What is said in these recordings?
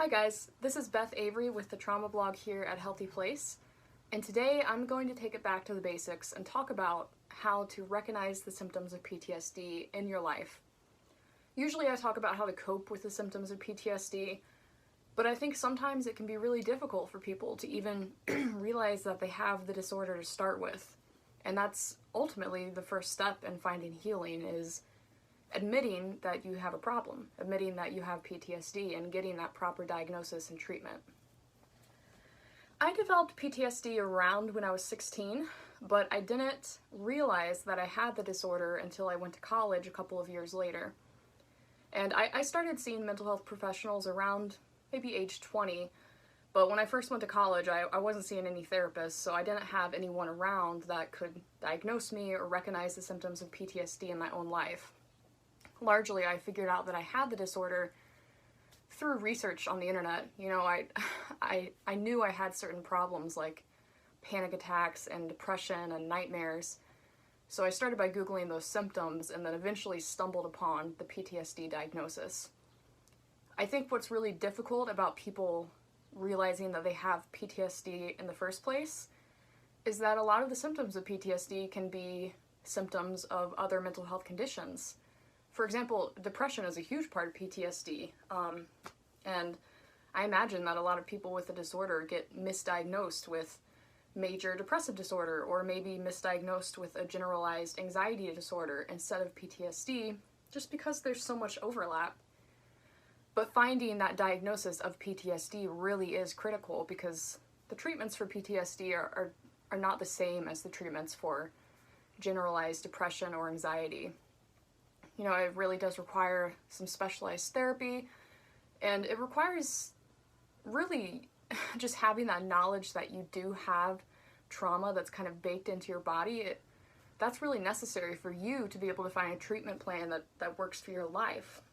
Hi guys, this is Beth Avery with the Trauma Blog here at HealthyPlace, and today I'm going to take it back to the basics and talk about how to recognize the symptoms of PTSD in your life. Usually I talk about how to cope with the symptoms of PTSD, but I think sometimes it can be really difficult for people to even realize that they have the disorder to start with. And that's ultimately the first step in finding healing, is admitting that you have a problem, admitting that you have PTSD, and getting that proper diagnosis and treatment. I developed PTSD around when I was 16, but I didn't realize that I had the disorder until I went to college a couple of years later. And I started seeing mental health professionals around maybe age 20, but when I first went to college, I wasn't seeing any therapists, so I didn't have anyone around that could diagnose me or recognize the symptoms of PTSD in my own life. Largely, I figured out that I had the disorder through research on the internet. You know, I knew I had certain problems like panic attacks and depression and nightmares. So I started by Googling those symptoms and then eventually stumbled upon the PTSD diagnosis. I think what's really difficult about people realizing that they have PTSD in the first place is that a lot of the symptoms of PTSD can be symptoms of other mental health conditions. For example, depression is a huge part of PTSD, and I imagine that a lot of people with the disorder get misdiagnosed with major depressive disorder, or maybe misdiagnosed with a generalized anxiety disorder instead of PTSD, just because there's so much overlap. But finding that diagnosis of PTSD really is critical, because the treatments for PTSD are not the same as the treatments for generalized depression or anxiety. You know, it really does require some specialized therapy, and it requires really just having that knowledge that you do have trauma that's kind of baked into your body. That's really necessary for you to be able to find a treatment plan that works for your life.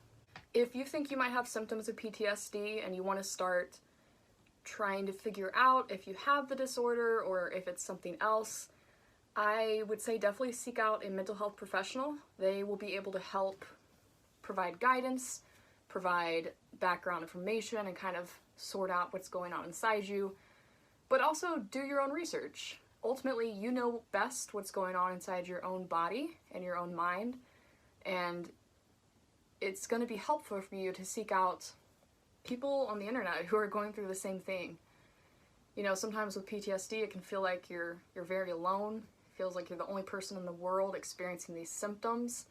If you think you might have symptoms of PTSD and you want to start trying to figure out if you have the disorder or if it's something else, I would say definitely seek out a mental health professional. They will be able to help provide guidance, provide background information, and kind of sort out what's going on inside you, but also do your own research. Ultimately, you know best what's going on inside your own body and your own mind, and it's going to be helpful for you to seek out people on the internet who are going through the same thing. You know, sometimes with PTSD, it can feel like you're very alone. Feels like you're the only person in the world experiencing these symptoms,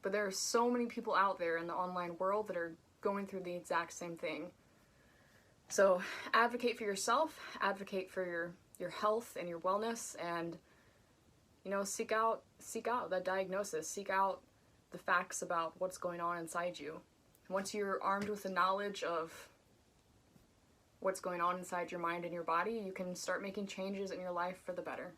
but there are so many people out there in the online world that are going through the exact same thing. So advocate for yourself, advocate for your health and your wellness, and you know, seek out that diagnosis, seek out the facts about what's going on inside you. Once you're armed with the knowledge of what's going on inside your mind and your body, you can start making changes in your life for the better.